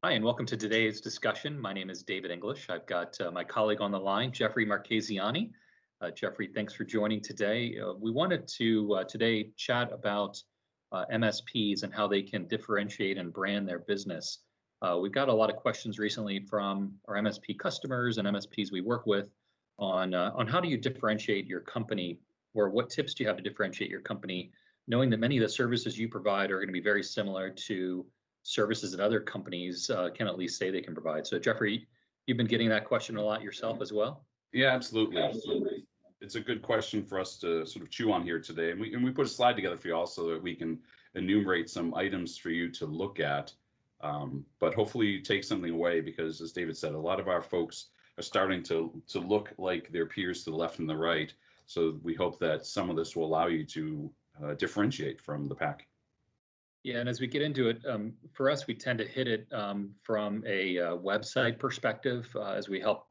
Hi, and welcome to today's discussion. My name is David English. I've got my colleague on the line, Jeffrey Marchesiani. Jeffrey, thanks for joining today. We wanted to today chat about MSPs and how they can differentiate and brand their business. We've got a lot of questions recently from our MSP customers and MSPs we work with on how do you differentiate your company, or what tips do you have to differentiate your company, knowing that many of the services you provide are going to be very similar to services that other companies can at least say they can provide. So Jeffrey, you've been getting that question a lot yourself as well? Yeah, absolutely. It's a good question for us to sort of chew on here today. And we put a slide together for you all so that we can enumerate some items for you to look at. But hopefully you take something away because, as David said, a lot of our folks are starting to look like their peers to the left and the right. So we hope that some of this will allow you to differentiate from the pack. Yeah, and as we get into it, for us, we tend to hit it from a website perspective as we help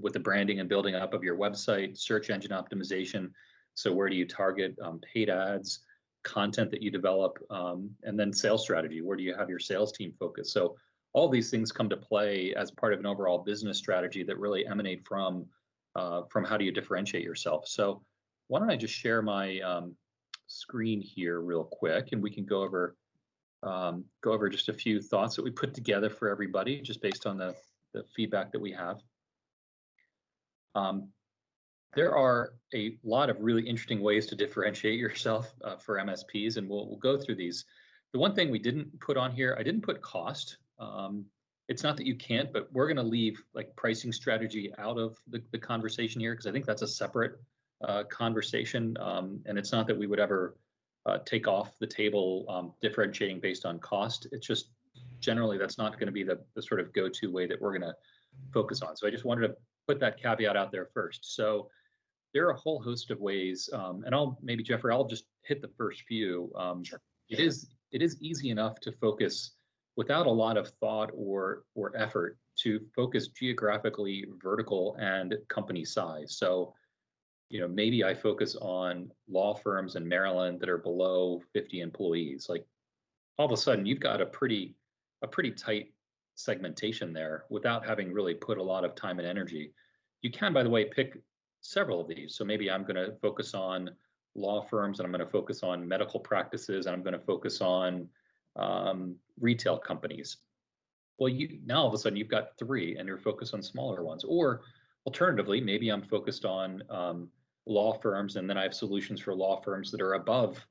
with the branding and building up of your website, search engine optimization. So where do you target paid ads, content that you develop, and then sales strategy? Where do you have your sales team focus? So all these things come to play as part of an overall business strategy that really emanate from how do you differentiate yourself. So why don't I just share my screen here real quick, and we can go over just a few thoughts that we put together for everybody, just based on the feedback that we have. There are a lot of really interesting ways to differentiate yourself for MSPs, and we'll go through these. The one thing we didn't put on here, I didn't put cost. It's not that you can't, but we're going to leave like pricing strategy out of the conversation here because I think that's a separate conversation, and it's not that we would ever take off the table differentiating based on cost. It's just generally that's not going to be the sort of go-to way that we're going to focus on. So I just wanted to put that caveat out there first. So there are a whole host of ways, and Jeffrey, I'll just hit the first few. Sure. It is easy enough to focus without a lot of thought or effort to focus geographically, vertical, and company size. So maybe I focus on law firms in Maryland that are below 50 employees. Like all of a sudden, you've got a pretty tight segmentation there without having really put a lot of time and energy. You can, by the way, pick several of these. So maybe I'm going to focus on law firms, and I'm going to focus on medical practices, and I'm going to focus on retail companies. Well, now all of a sudden you've got three, and you're focused on smaller ones. Or alternatively, maybe I'm focused on law firms, and then I have solutions for law firms that are above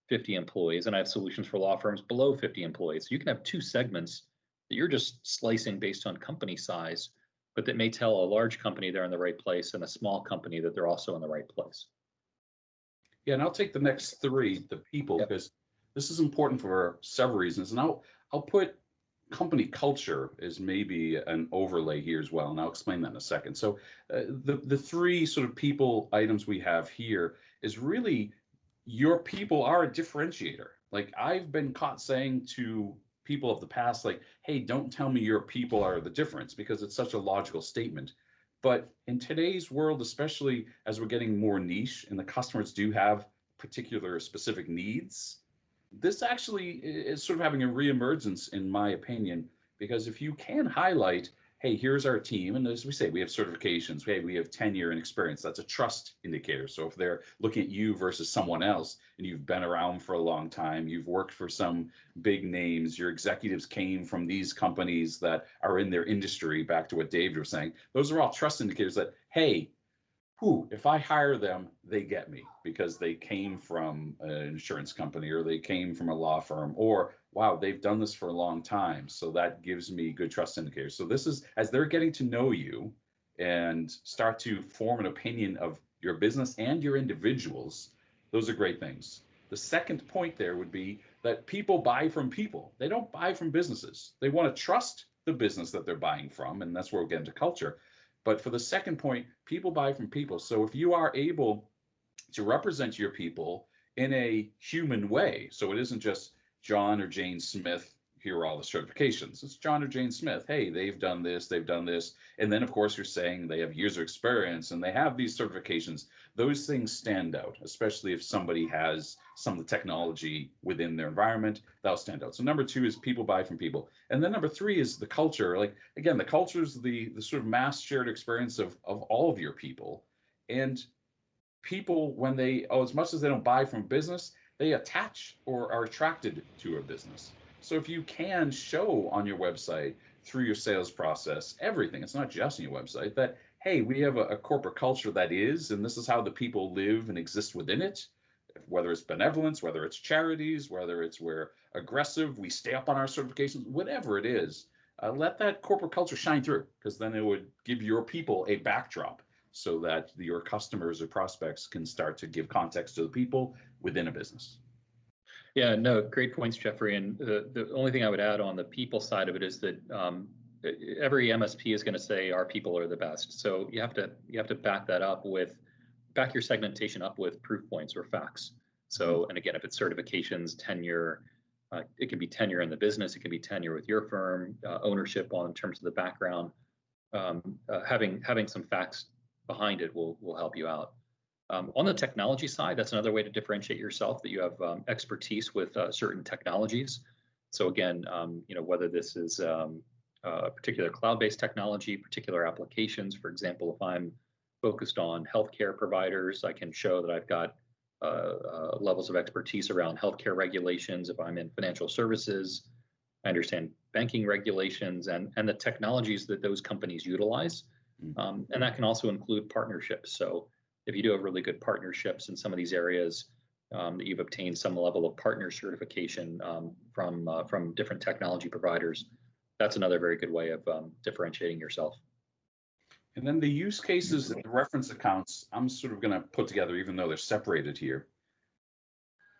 50 employees, and I have solutions for law firms below 50 employees. So you can have two segments that you're just slicing based on company size, but that may tell a large company they're in the right place and a small company that they're also in the right place. Yeah, and I'll take the next three, the people, Yep. because this is important for several reasons. And I'll put company culture as maybe an overlay here as well, and I'll explain that in a second. So the three sort of people items we have here is really your people are a differentiator. Like I've been caught saying to people of the past, like, hey, don't tell me your people are the difference because it's such a logical statement. But in today's world, especially as we're getting more niche and the customers do have particular specific needs, this actually is sort of having a reemergence, in my opinion, because if you can highlight, hey, here's our team, and as we say, we have certifications, hey, we have tenure and experience. That's a trust indicator. So if they're looking at you versus someone else, and you've been around for a long time, you've worked for some big names, your executives came from these companies that are in their industry, back to what David was saying, those are all trust indicators that, hey, if I hire them, they get me because they came from an insurance company or they came from a law firm, or wow, they've done this for a long time. So that gives me good trust indicators. So this is as they're getting to know you and start to form an opinion of your business and your individuals, those are great things. The second point there would be that people buy from people. They don't buy from businesses. They want to trust the business that they're buying from, and that's where we'll get into culture. But for the second point, people buy from people. So if you are able to represent your people in a human way, so it isn't just John or Jane Smith here are all the certifications. It's John or Jane Smith. Hey, they've done this, they've done this. And then, of course, you're saying they have years of experience and they have these certifications. Those things stand out, especially if somebody has some of the technology within their environment. That'll stand out. So number two is people buy from people. And then number three is the culture. Like, again, the culture is the sort of mass shared experience of all of your people. And people, when they, as much as they don't buy from business, they attach or are attracted to a business. So if you can show on your website through your sales process, everything, it's not just on your website, that, hey, we have a corporate culture that is, and this is how the people live and exist within it, whether it's benevolence, whether it's charities, whether it's we're aggressive, we stay up on our certifications, whatever it is, let that corporate culture shine through, because then it would give your people a backdrop so that your customers or prospects can start to give context to the people within a business. Yeah, no, great points, Jeffrey. And the only thing I would add on the people side of it is that every MSP is going to say our people are the best. So you have to back that up with back your segmentation up with proof points or facts. So, and again, if it's certifications, tenure, it can be tenure in the business, it can be tenure with your firm, ownership on in terms of the background. Having some facts behind it will help you out. On the technology side, that's another way to differentiate yourself, that you have expertise with certain technologies. So again, whether this is a particular cloud-based technology, particular applications. For example, if I'm focused on healthcare providers, I can show that I've got levels of expertise around healthcare regulations. If I'm in financial services, I understand banking regulations and the technologies that those companies utilize. And that can also include partnerships. So if you do have really good partnerships in some of these areas, that you've obtained some level of partner certification from different technology providers, that's another very good way of differentiating yourself. And then the use cases and the reference accounts, I'm sort of going to put together, even though they're separated here.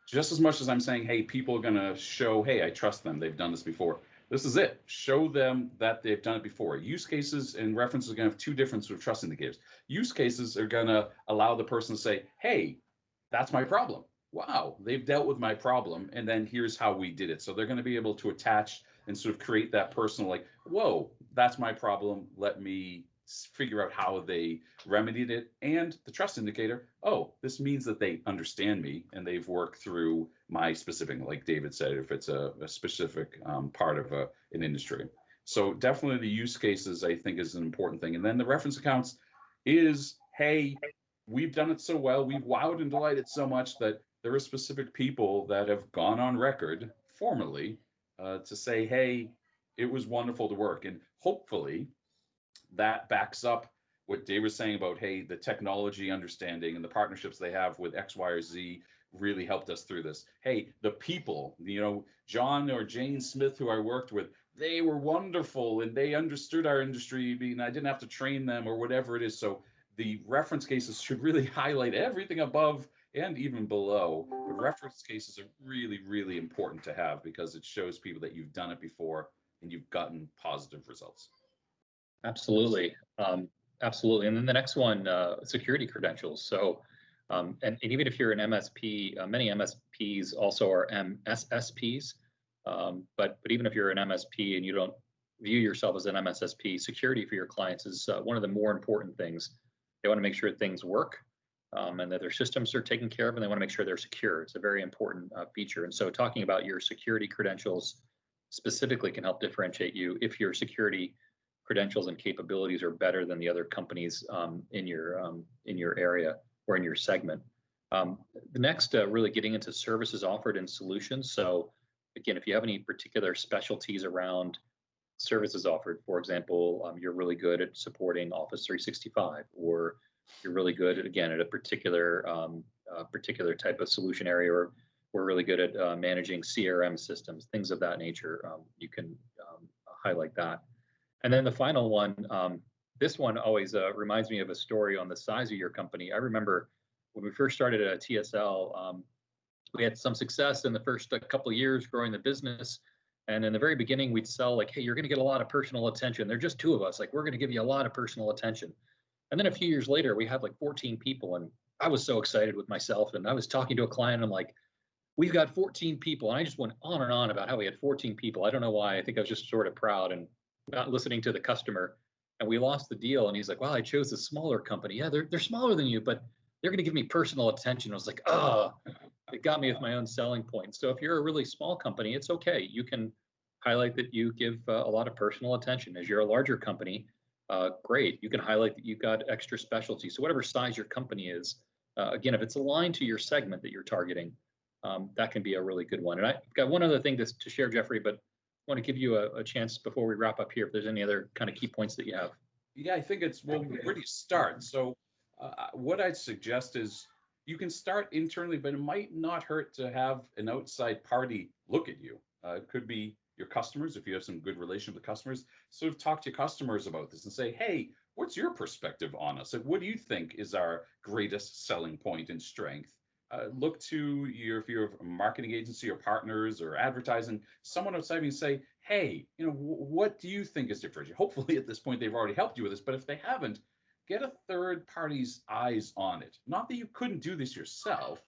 Just as much as I'm saying, hey, people are going to show, hey, I trust them, they've done this before. This is it. Show them that they've done it before. Use cases and references are going to have two different sort of trust indicators. Use cases are going to allow the person to say, hey, that's my problem. Wow, they've dealt with my problem, and then here's how we did it. So they're going to be able to attach and sort of create that personal, like, whoa, that's my problem. Let me figure out how they remedied it. And the trust indicator, oh, this means that they understand me and they've worked through my specific, like David said, if it's a specific part of an industry. So definitely the use cases, I think, is an important thing. And then the reference accounts is, hey, we've done it so well, we've wowed and delighted so much that there are specific people that have gone on record formally to say, hey, it was wonderful to work. And hopefully that backs up what Dave was saying about, hey, the technology understanding and the partnerships they have with X, Y, or Z really helped us through this. Hey, the people, John or Jane Smith, who I worked with, they were wonderful and they understood our industry and I didn't have to train them or whatever it is. So the reference cases should really highlight everything above and even below. The reference cases are really, really important to have because it shows people that you've done it before and you've gotten positive results. Absolutely. Absolutely. And then the next one, security credentials. So, and even if you're an MSP, many MSPs also are MSSPs. But even if you're an MSP and you don't view yourself as an MSSP, security for your clients is one of the more important things. They want to make sure things work and that their systems are taken care of, and they want to make sure they're secure. It's a very important feature. And so talking about your security credentials specifically can help differentiate you if your security credentials and capabilities are better than the other companies in your area or in your segment. The next, really getting into services offered and solutions. So again, if you have any particular specialties around services offered, for example, you're really good at supporting Office 365, or you're really good at, again, at a particular type of solution area, or we're really good at managing CRM systems, things of that nature. You can highlight that. And then the final one, this one always reminds me of a story on the size of your company. I remember when we first started at TSL, we had some success in the first couple of years growing the business. And in the very beginning, we'd sell like, hey, you're going to get a lot of personal attention. They're just two of us. Like, we're going to give you a lot of personal attention. And then a few years later, we had like 14 people. And I was so excited with myself. And I was talking to a client. And I'm like, we've got 14 people. And I just went on and on about how we had 14 people. I don't know why. I think I was just sort of proud and not listening to the customer. And we lost the deal. And he's like, well, I chose a smaller company. Yeah, they're smaller than you, but they're going to give me personal attention. I was like, oh, it got me with my own selling point. So if you're a really small company, it's okay. You can highlight that you give a lot of personal attention. As you're a larger company, great. You can highlight that you've got extra specialty. So whatever size your company is, again, if it's aligned to your segment that you're targeting, that can be a really good one. And I've got one other thing to share, Jeffrey, but I want to give you a chance before we wrap up here, if there's any other kind of key points that you have. Yeah, I think it's, well, where do you start? So what I'd suggest is you can start internally, but it might not hurt to have an outside party look at you. It could be your customers, if you have some good relation with customers, sort of talk to your customers about this and say, hey, what's your perspective on us? Like, what do you think is our greatest selling point and strength? Look to your, if you're a marketing agency or partners or advertising, someone outside of you say, hey, what do you think is different? Hopefully at this point they've already helped you with this, but if they haven't, get a third party's eyes on it. Not that you couldn't do this yourself,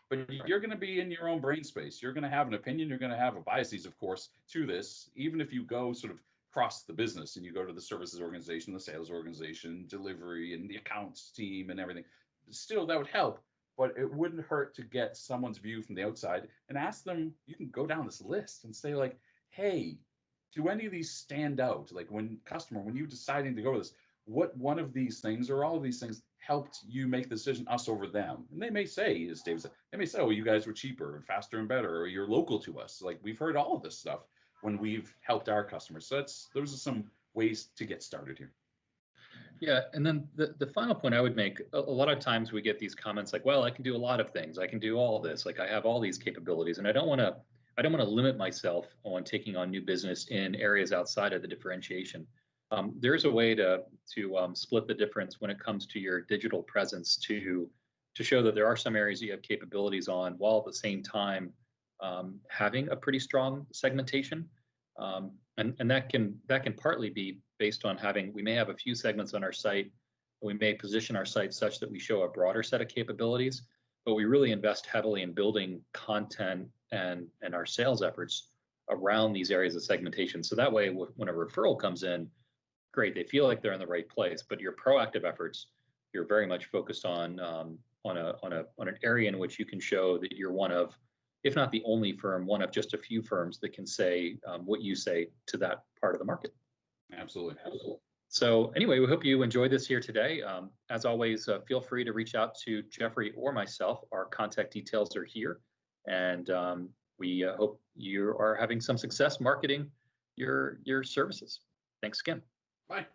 but you're going to be in your own brain space. You're going to have an opinion. You're going to have a biases, of course, to this. Even if you go sort of across the business and you go to the services organization, the sales organization, delivery, and the accounts team and everything, still that would help. But it wouldn't hurt to get someone's view from the outside and ask them. You can go down this list and say, like, hey, do any of these stand out? Like, when you deciding to go with this, what one of these things or all of these things helped you make the decision, us over them? And they may say, as Dave said, they may say, oh, you guys were cheaper and faster and better, or you're local to us. Like, we've heard all of this stuff when we've helped our customers. So those are some ways to get started here. Yeah, and then the final point I would make, a lot of times we get these comments like, well, I can do a lot of things. I can do all this. Like I have all these capabilities, and I don't want to limit myself on taking on new business in areas outside of the differentiation. There's a way to split the difference when it comes to your digital presence to show that there are some areas you have capabilities on, while at the same time having a pretty strong segmentation. And that can partly be based on we may have a few segments on our site, and we may position our site such that we show a broader set of capabilities, but we really invest heavily in building content and our sales efforts around these areas of segmentation. So that way, when a referral comes in, great, they feel like they're in the right place. But your proactive efforts, you're very much focused on an area in which you can show that you're one of, if not the only firm, one of just a few firms that can say what you say to that part of the market. Absolutely. So anyway, we hope you enjoyed this here today. As always, feel free to reach out to Jeffrey or myself. Our contact details are here. And we hope you are having some success marketing your services. Thanks again. Bye.